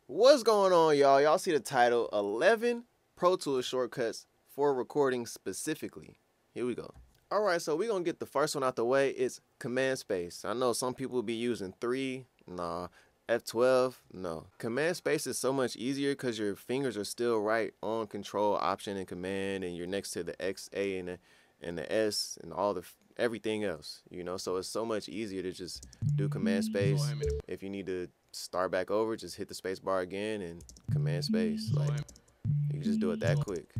What's going on, y'all? Y'all see the title, 11 Pro Tools shortcuts for recording specifically. Here we go. All right, so we're going to get the first one out the way. It's Command Space. I know some people be using 3. Nah. F12, no. Command Space is so much easier because your fingers are still right on Control, Option, and Command, and you're next to the X, A, and the S, and all the everything else, you know? So it's so much easier to just do Command Space. If you need to start back over, just hit the space bar again and Command Space. Like, you can just do it that quick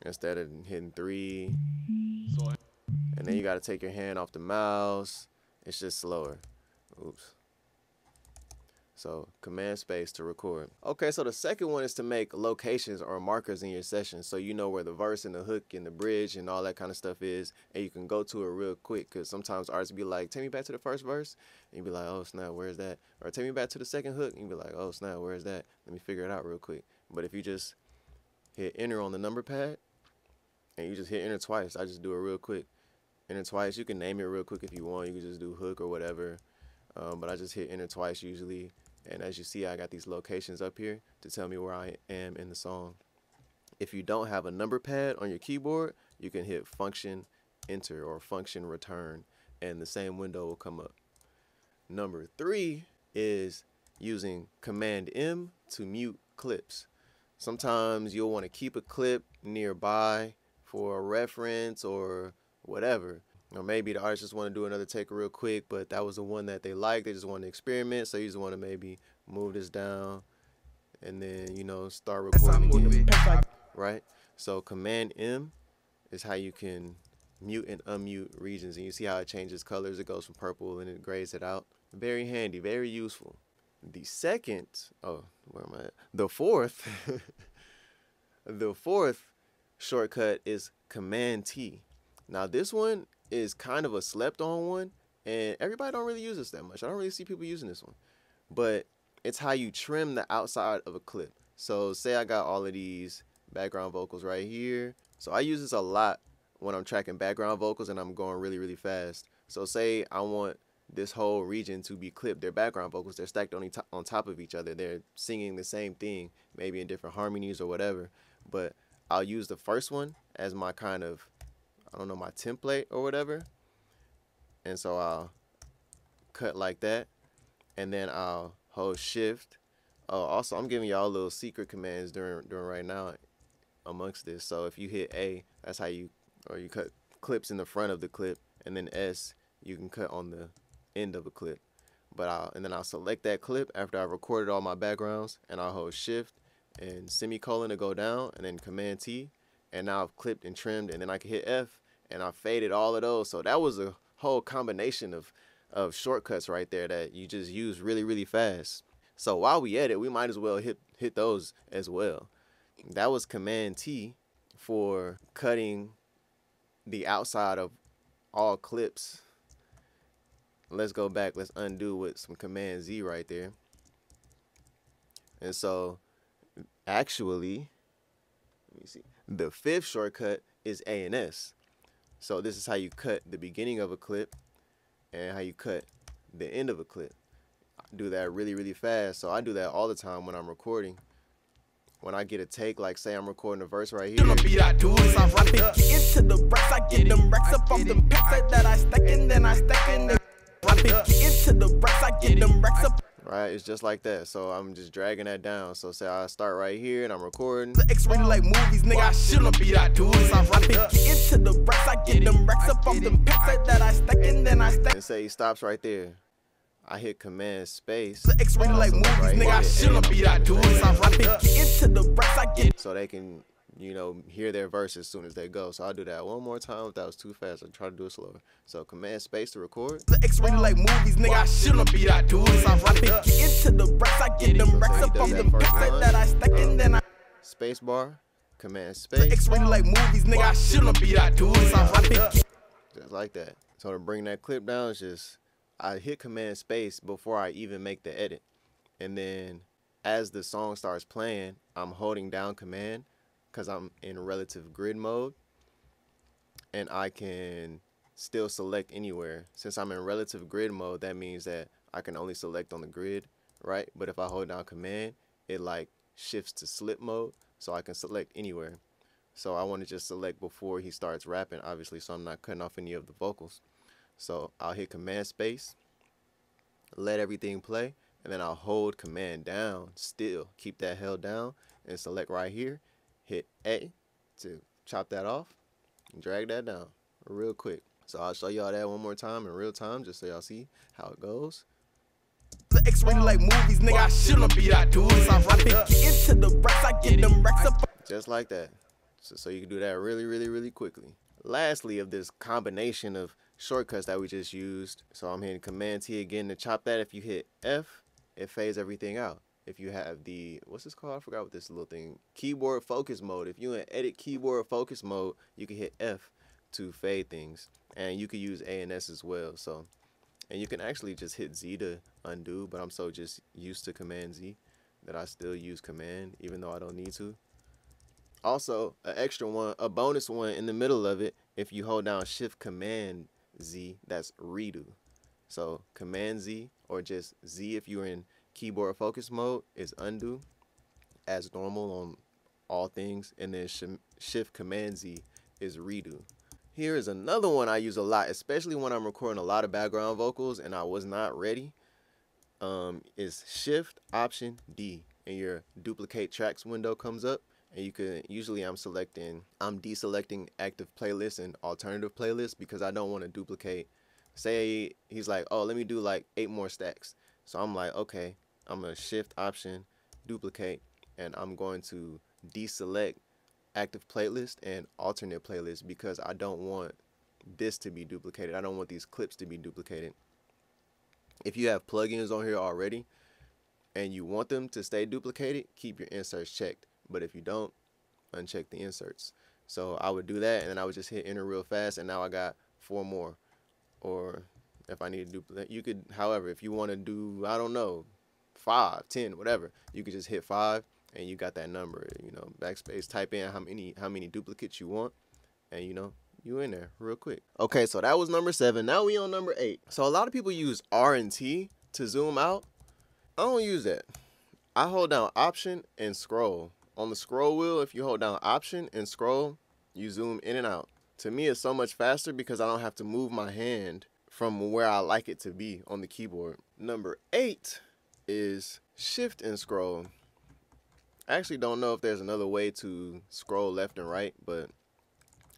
instead of hitting 3. And then you got to take your hand off the mouse. It's just slower. Oops. So Command Space to record. Okay, so the second one is to make locations or markers in your session so you know where the verse and the hook and the bridge and all that kind of stuff is, and you can go to it real quick, because sometimes artists be like, take me back to the first verse, and you be like, oh snap, where's that? Or take me back to the second hook, and you be like, oh snap, where's that? Let me figure it out real quick. But if you just hit enter on the number pad, and you just hit enter twice, I just do it real quick. Enter twice, you can name it real quick if you want, you can just do hook or whatever, but I just hit enter twice usually. And as you see, I got these locations up here to tell me where I am in the song. If you don't have a number pad on your keyboard, you can hit function enter or function return, and the same window will come up. Number 3 is using Command M to mute clips. Sometimes you'll want to keep a clip nearby for a reference or whatever. Or maybe the artist just want to do another take real quick, but that was the one that they liked. They just want to experiment, so you just want to maybe move this down and then, you know, start recording again, right? So Command M is how you can mute and unmute regions, and you see how it changes colors. It goes from purple and it grays it out. Very handy, very useful. The second, where am I at? The fourth, the fourth shortcut is Command T. Now this one is kind of a slept on one, and everybody don't really use this that much. I don't really see people using this one, but it's how you trim the outside of a clip. So say I got all of these background vocals right here. So I use this a lot when I'm tracking background vocals and I'm going really, really fast. So say I want this whole region to be clipped. They're background vocals. They're stacked on top of each other. They're singing the same thing, maybe in different harmonies or whatever. But I'll use the first one as my kind of, I don't know, my template or whatever. And so I'll cut like that, and then I'll hold shift. Oh, also I'm giving y'all little secret commands during right now amongst this. So if you hit A, that's how you cut clips in the front of the clip, and then S, you can cut on the end of a clip. And then I'll select that clip after I've recorded all my backgrounds, and I'll hold shift and semicolon to go down, and then Command T, and now I've clipped and trimmed, and then I can hit F, and I faded all of those. So that was a whole combination of shortcuts right there that you just use really, really fast. So while we edit, we might as well hit those as well. That was Command T for cutting the outside of all clips. Let's go back. Let's undo with some Command Z right there. And so actually, let me see. The fifth shortcut is A and S. So this is how you cut the beginning of a clip and how you cut the end of a clip. I do that really, really fast. So I do that all the time when I'm recording. When I get a take, like say I'm recording a verse right here. Into the racks, I get them racks up off them packs that I stack and then I stack in the into the racks, I get them racks up. Right, it's just like that. So I'm just dragging that down. So say I start right here and I'm recording. The X-rated like movies, nigga, I shouldn't be that dude. I into the racks, I get them racks up off them packs that I stack and then I stack. And say he stops right there. I hit Command Space. The X-rated like movies, right nigga, I shouldn't be that dude. Into the racks, I get. So they can, you know, hear their verse as soon as they go. So I'll do that one more time. If that was too fast, I'll try to do it slower. So Command Space to record. The X-rated like movies, nigga, I shouldn't be that dude. Into the racks, I get them racks up off them packs that I stack and then I. Space bar, Command Space. The X-rated like movies, nigga, I shouldn't be that dude. Just like that. So to bring that clip down, it's just I hit Command Space before I even make the edit. And then as the song starts playing, I'm holding down Command because I'm in relative grid mode. And I can still select anywhere. Since I'm in relative grid mode, that means that I can only select on the grid right? But if I hold down command, it like shifts to slip mode, so I can select anywhere. So I want to just select before he starts rapping, obviously, so I'm not cutting off any of the vocals. So I'll hit command space, let everything play, and then I'll hold command down still, keep that held down, and select right here, hit A to chop that off, and drag that down real quick. So I'll show y'all that one more time in real time, just so y'all see how it goes. The X-rated like movies, nigga, I shouldn't be that dude. I get into the racks, I get them racks up. Just like that. So you can do that really, really, really quickly. Lastly, of this combination of shortcuts that we just used, so I'm hitting Command T again to chop that. If you hit F, it fades everything out. If you have the, what's this called? I forgot what this little thing, keyboard focus mode. If you in edit keyboard focus mode, you can hit F to fade things. And you can use A and S as well. So, and you can actually just hit Z to undo, but I'm so just used to Command Z that I still use Command even though I don't need to. Also, an extra one, a bonus one in the middle of it, if you hold down Shift Command Z, that's redo. So Command Z, or just Z if you're in keyboard focus mode, is undo as normal on all things, and then Shift Command Z is redo. Here is another one I use a lot, especially when I'm recording a lot of background vocals and I was not ready. Is Shift Option D, and your duplicate tracks window comes up. And you can, usually I'm deselecting active playlists and alternative playlists because I don't want to duplicate. Say he's like, oh, let me do like 8 more stacks. So I'm like, okay, I'm going to Shift Option duplicate, and I'm going to deselect active playlist and alternate playlist because I don't want this to be duplicated. I don't want these clips to be duplicated. If you have plugins on here already and you want them to stay duplicated, keep your inserts checked. But if you don't, uncheck the inserts. So I would do that, and then I would just hit enter real fast, and now I got 4 more. Or if I need to duplicate, you could, however, if you want to do, I don't know, 5, 10, whatever, you could just hit 5, and you got that number. You know, backspace, type in how many duplicates you want, and you know, you in there real quick. Okay, so that was number 7. Now we on number 8. So a lot of people use R and T to zoom out. I don't use that. I hold down Option and scroll. On the scroll wheel, if you hold down Option and scroll, you zoom in and out. To me, it's so much faster because I don't have to move my hand from where I like it to be on the keyboard. Number 8 is Shift and scroll. I actually don't know if there's another way to scroll left and right, but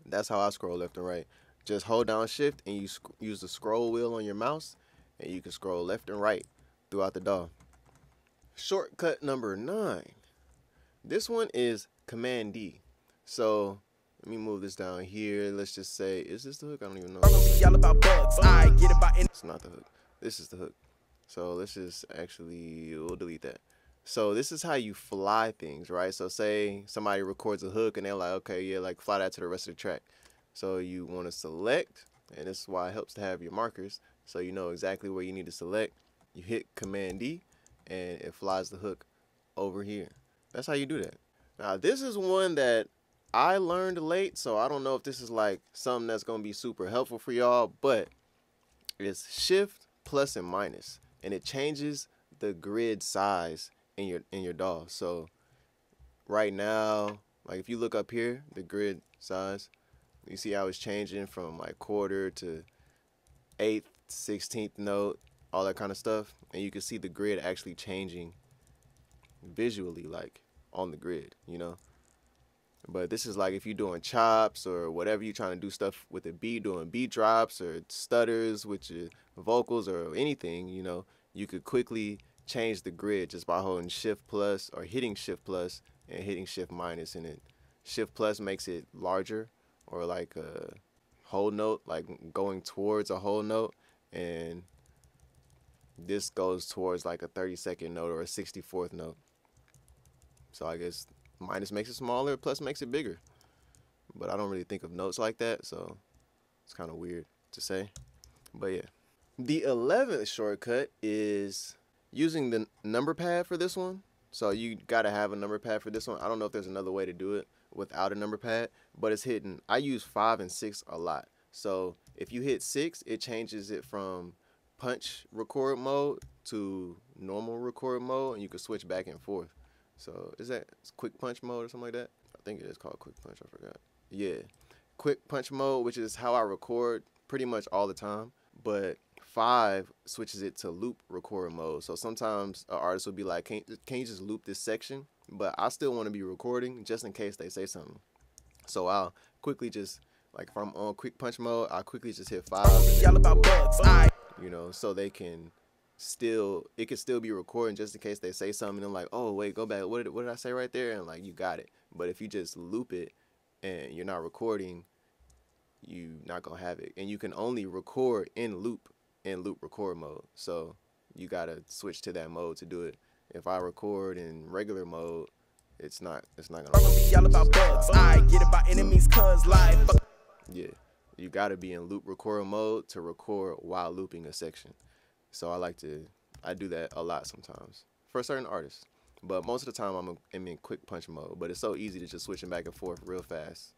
that's how I scroll left and right. Just hold down Shift and you use the scroll wheel on your mouse, and you can scroll left and right throughout the DAW. Shortcut number 9. This one is Command D. So let me move this down here. Let's just say, is this the hook? I don't even know. It's not the hook. This is the hook. So let's just actually, we'll delete that. So this is how you fly things, right? So say somebody records a hook and they're like, okay, yeah, like fly that to the rest of the track. So you want to select, and this is why it helps to have your markers, so you know exactly where you need to select. You hit Command D, and it flies the hook over here. That's how you do that. Now, this is one that I learned late, so I don't know if this is like something that's going to be super helpful for y'all, but it's Shift plus and minus, and it changes the grid size in your DAW. So right now, like if you look up here, the grid size, you see how it's changing from like quarter to 8th, 16th note, all that kind of stuff, and you can see the grid actually changing visually, like on the grid, you know. But this is like if you're doing chops or whatever, you're trying to do stuff with a beat, doing beat drops or stutters with your vocals or anything, you know, you could quickly change the grid just by holding Shift plus or hitting Shift plus and hitting Shift minus, and it Shift plus makes it larger, or like a whole note, like going towards a whole note, and this goes towards like a 32nd note or a 64th note. So I guess minus makes it smaller, plus makes it bigger. But I don't really think of notes like that, so it's kind of weird to say. But yeah. The 11th shortcut is using the number pad for this one. So you gotta have a number pad for this one. I don't know if there's another way to do it without a number pad, but it's hidden. I use 5 and 6 a lot. So if you hit 6, it changes it from punch record mode to normal record mode, and you can switch back and forth. So it's quick punch mode or something like that? I think it is called quick punch. I forgot. Yeah, quick punch mode, which is how I record pretty much all the time. But 5 switches it to loop record mode. So sometimes an artist will be like, can you just loop this section? But I still want to be recording just in case they say something. So I'll quickly just, like if I'm on quick punch mode, I'll quickly just hit 5. You know, so they can it can still be recording just in case they say something. And I'm like, oh wait, go back. What did I say right there? And like, you got it. But if you just loop it and you're not recording, you not gonna have it. And you can only record in loop record mode. So you gotta switch to that mode to do it. If I record in regular mode, it's not gonna be all about bugs. I get it by enemies cause life. Yeah, you gotta be in loop record mode to record while looping a section. So I do that a lot sometimes for certain artists. But most of the time I'm in quick punch mode. But it's so easy to just switch them back and forth real fast.